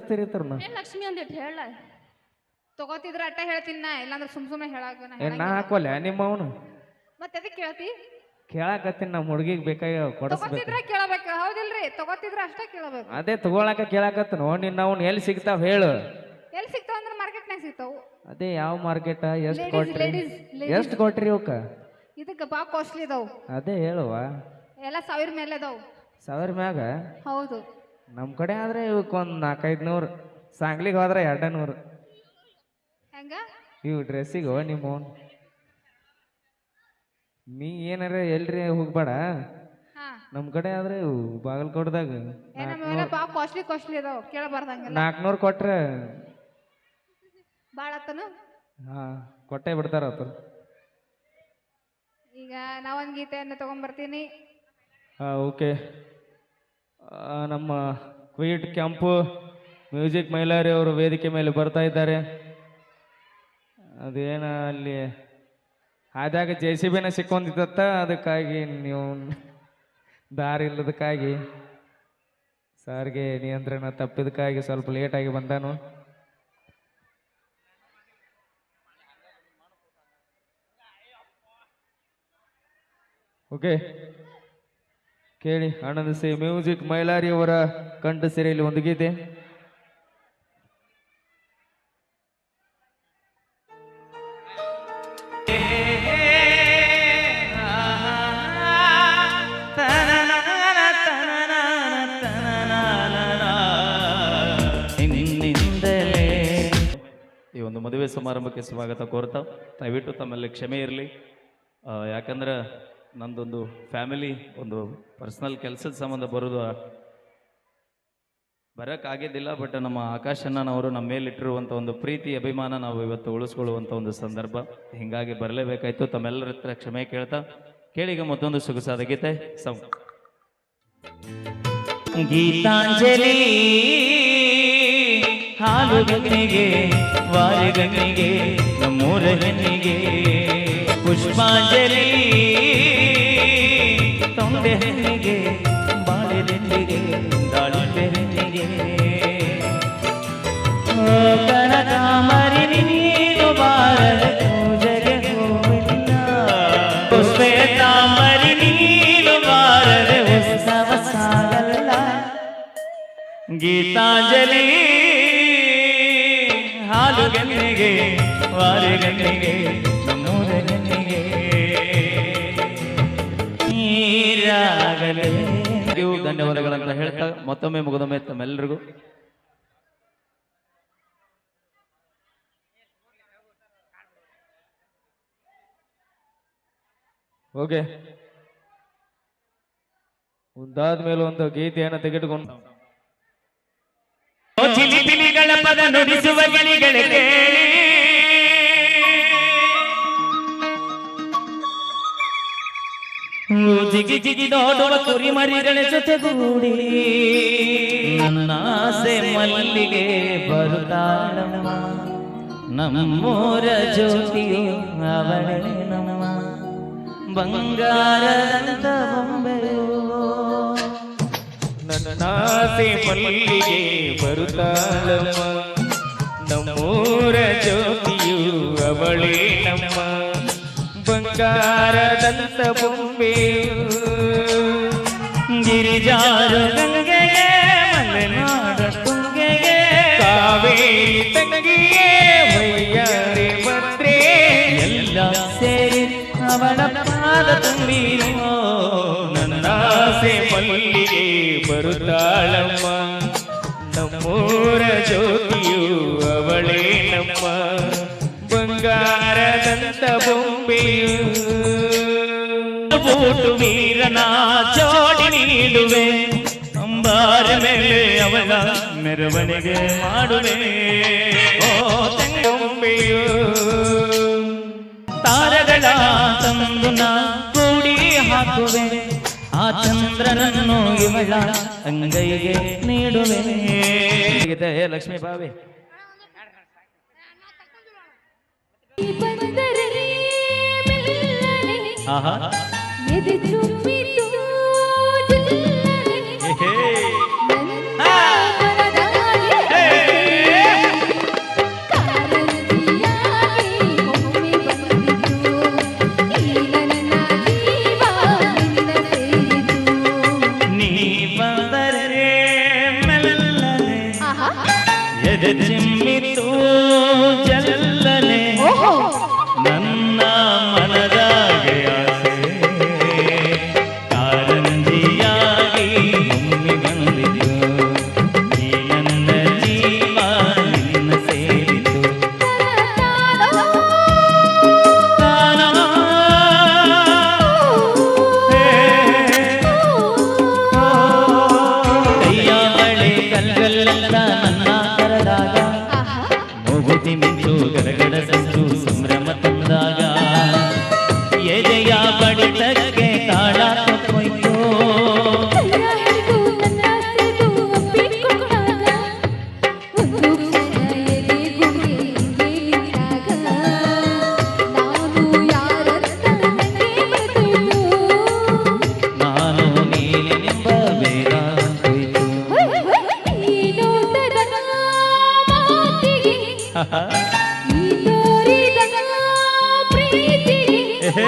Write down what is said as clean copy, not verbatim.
ಎದುರಿಸ್ತಿರ್ತಾರ ಲಕ್ಷ್ಮಿ ಅಂದಿಟ್ಟು ಹೇಳ ತಗೋತಿದ್ರ ಅಟ್ಟ ಹೇಳ್ತೀನಿ ನಾ ಇಲ್ಲಾಂದ್ರೆ ಸುಮ್ನೆ ನಾ ಹಾಕೋಲ್ಲ ನಿಮ್ಮ ಅವನು ಮತ್ತೆ ಅದಕ್ಕೆ ಕೇಳ್ತಿ ಕೇಳಾಕತ್ತೀನಿ ನಮ್ಮ ಹುಡುಗಿಗೆ ಬೇಕಾಗಿ ಕೊಡಿಸ್ಬೇಕು ತಗೋತಿದ್ರ ಕೇಳಬೇಕು ಹೌದಿಲ್ರಿ ತಗೋತಿದ್ರ ಅಷ್ಟ ಕೇಳಬೇಕು ಅದೇ ತಗೊಳಕ ಕೇಳಾಕತ್ತ ನಿನ್ನ ಅವ್ನು ಎಲ್ಲಿ ಸಿಗ್ತಾವ ಹೇಳು ಎಲ್ಲಿ ಸಿಗ್ತಾವ ಅಂದ್ರೆ ಮಾರ್ಕೆಟ್ನಾಗ ಸಿಗ್ತಾವು ಅದೇ ಯಾವ ಮಾರ್ಕೆಟ್ ಎಷ್ಟು ಕೊಟ್ರಿ ಅವಕ್ಕ ಇದಕ್ಕೆ ಬಾ ಕಾಸ್ಟ್ಲಿ ಇದಾವು ಅದೇ ಹೇಳುವ ಎಲ್ಲ 1000 ಮೇಲೆ ಅದಾವು 1000 ಮ್ಯಾಗ ಹೌದು ನಮ್ಮ ಕಡೆ ಆದ್ರೆ ಇವಕ್ಕೊಂದು 400-500 ಸಾಂಗ್ಲಿಗೆ ಹೋದ್ರೆ 200 ಹೆಂಗ ಇವು ಡ್ರೆಸ್ಸಿಗೆ ನಿಮ್ಮ ನೀ ಏನಾರ ಎಲ್ರಿ ಹೋಗ್ಬೇಡ ನಮ್ಮ ಕಡೆ ಆದ್ರೆ ಬಾಗಲಕೋಟದಾಗ ಬಾ ಕಾಸ್ಟ್ಲಿ ಅದಾವು ಕೇಳಬಾರ್ದಂಗೆಲ್ಲ 400 ಕೊಟ್ರೆ ಭಾಳ ಆತನು ಹಾ ಕೊಟ್ಟೆ ಬಿಡ್ತಾರ ಆತ ಈಗ ನಾವೊಂದು ಗೀತೆಯನ್ನು ತಗೊಂಡ್ಬರ್ತೀನಿ ಓಕೆ ನಮ್ಮ ಕ್ವೀಟ್ ಕ್ಯಾಂಪು ಮ್ಯೂಸಿಕ್ ಮೈಲಾರಿ ಅವರು ವೇದಿಕೆ ಮೇಲೆ ಬರ್ತಾ ಇದ್ದಾರೆ ಅದೇನ ಅಲ್ಲಿ ಆದಾಗ JCBನ ಸಿಕ್ಕೊಂಡಿತ್ತ ಅದಕ್ಕಾಗಿ ನೀವು ದಾರಿ ಇಲ್ಲದಕ್ಕಾಗಿ ಸಾರಿಗೆ ನಿಯಂತ್ರಣ ತಪ್ಪಿದಕ್ಕಾಗಿ ಸ್ವಲ್ಪ ಲೇಟಾಗಿ ಬಂದಾನು ಓಕೆ ಕೇಳಿ ಆನಂದಿಸಿ ಮ್ಯೂಸಿಕ್ ಮೈಲಾರಿ ಅವರ ಕಂಠ ಸಿರಿಯಲ್ಲಿ ಒಂದು ಗೀತೆ ಈ ಒಂದು ಮದುವೆ ಸಮಾರಂಭಕ್ಕೆ ಸ್ವಾಗತ ಕೋರ್ತಾ ದಯವಿಟ್ಟು ತಮ್ಮಲ್ಲಿ ಕ್ಷಮೆ ಇರಲಿ ಯಾಕಂದ್ರೆ ನಂದೊಂದು ಫ್ಯಾಮಿಲಿ ಒಂದು ಪರ್ಸ್ನಲ್ ಕೆಲಸದ ಸಂಬಂಧ ಬರೋದು ಬರೋಕ್ಕಾಗಿದ್ದಿಲ್ಲ ಬಟ್ ನಮ್ಮ ಆಕಾಶಣ್ಣನವರು ನಮ್ಮ ಮೇಲಿಟ್ಟಿರುವಂಥ ಒಂದು ಪ್ರೀತಿ ಅಭಿಮಾನ ನಾವು ಇವತ್ತು ಉಳಿಸ್ಕೊಳ್ಳುವಂಥ ಒಂದು ಸಂದರ್ಭ ಹೀಗಾಗಿ ಬರಲೇಬೇಕಾಯ್ತು ತಮ್ಮೆಲ್ಲರ ಹತ್ರ ಕ್ಷಮೆ ಕೇಳ್ತಾ ಕೇಳಿಗ ಮತ್ತೊಂದು ಸೊಗಸಾದ ಗೀತೆ ಗೀತಾಂಜಲಿ ಹಾಲು ಗಣ್ಣಿಗೆ ವಾರಿ ಗಣ್ಣಿಗೆ ನಮ್ಮೂರ ಹೆಣ್ಣಿಗೆ ಪುಷ್ಪಾಂಜಲಿ ತೊಂಡೆ ಹೆಣ್ಣಿಗೆ ಬಾಳೆ ಬೆನ್ನಿಗೆ ದಾಳಿಂಬೆ ಹೆಣ್ಣಿಗೆ ಕನಕಾಂಬರಿ ನೀನು ಬಾರದ ಪೂಜೆಗೆ ಹೋಗಿಲ್ಲ ಶ್ವೇತಾಂಬರಿ ನೀನು ಬಾರದ ಉತ್ಸವ ಸಾಗಲ್ಲ ಗೀತಾಂಜಲಿ ಹಾಲು ಗಣ್ಣಿಗೆ ವಾರಿ ಗಣ್ಣಿಗೆ ನಮ್ಮೂರ ಗಣ್ಣಿಗೆ ನೀರಾಗಲೇ ಧನ್ಯವಾದಗಳನ್ನ ಹೇಳ್ತಾ ಮತ್ತೊಮ್ಮೆ ಮುಗಿದೊಮ್ಮೆ ತಮ್ಮೆಲ್ಲರಿಗೂ ಓಕೆ ಒಂದಾದ್ಮೇಲೆ ಒಂದು ಗೀತೆಯನ್ನು ತೆಗೆದುಕೊಂಡು ಚಿಲಿಪಿಲಿಗಳ ಪದ ನುಡಿಸುವ ಗಿಳಿಗಳ ಕೇಳಿ ಜಿಗಿ ಜಿಗಿ ನೋಡುವ ಕುರಿಮರಿಗಳ ಜೊತೆಗೂಡಿ ನನ್ನ ಆಸೆ ಮಲ್ಲಿಗೆ ಬರುತ್ತಾಳಮ್ಮ ನಮ್ಮೂರ ಜ್ಯೋತಿಯು ಅವಳೇ ನಮ್ಮ ಬಂಗಾರದಂತ ಬೊಂಬೆಯೋ ನನ್ನಾಸೆ ಮಲ್ಲಿಗೆ ಬರುತ್ತಾಳಮ್ಮ ನಮ್ಮೂರ ಜ್ಯೋತಿಯು ಅವಳೇ ನಮ್ಮ ಬಂಗಾರದಂತ ಬೊಂಬೆಯು ಗಿರಿಜಾರು ಗಂಗೆಗೆ ಮಲೆನಾಡ ತುಂಗೆಗೆ ಕಾವೇರಿ ತಂಗಿಯೇ ವೈಯಾರಿ ಭದ್ರೆ ಎಲ್ಲ ಸೇರಿ ಅವಳ ಪಾದ ತುಂಬಿರೋ ನನ್ನಾಸೆ ಮಲ್ಲಿಗೆ ಬರುತ್ತಾಳಮ್ಮ ನಮ್ಮೂರ ಜ್ಯೋತಿಯು ಅವಳೇ ನಮ್ಮ ಬಂಗಾರದಂತ ಬೊಂಬೆಯು ಬೂಟು ವೀರನ ಜೋಡಿ ನೀಡುವೆ ಅಂಬಾರ ಮೇಲೆ ಅವಳ ಮೆರವಣಿಗೆ ಮಾಡುವೆ ಓ ಬೊಂಬೆಯು ತಾರಗಳ ತಂದು ನಾ ಕೂಡಿ ಹಾಕುವೆ ಆ ಚಂದ್ರನನ್ನು ಇವಳ ಅಂಗೈಗೆ ನೀಡುವೆ ಲಕ್ಷ್ಮೀ ಬಾವಿ ಆಹಾ ಎದೆ ಚಿಮ್ಮಿತು ಜಲ್ಲನೆ ನನ್ನ ಮನದಾಗೆ ಆಸೆ ಕಾರಂಜಿಯಾಗಿ ಒಮ್ಮೆ ಬಂದಿತು ಈ ನನ್ನ ಜೀವ ನಿನ್ನ ಸೇರಿತು ತಾನೋ ಕೈಯ ಬಳೆ ಕಲ್ಗಲ್ಲಂತ ನನ್ನ ಕರೆದಾಗ ಮೂಗುತಿ ಮಿಂಚು ಗರಗಡ ಸಂಚು ಸಂಭ್ರಮ ತಂದಾಗ ಎದೆಯ ಬಡಿತಕ್ಕೆ ತಾಳ ತಪ್ಪೋಯ್ತು ನಾನು ನೀನೆಂಬ ಬೇಗ ಹೋಯ್ತು ಹೇ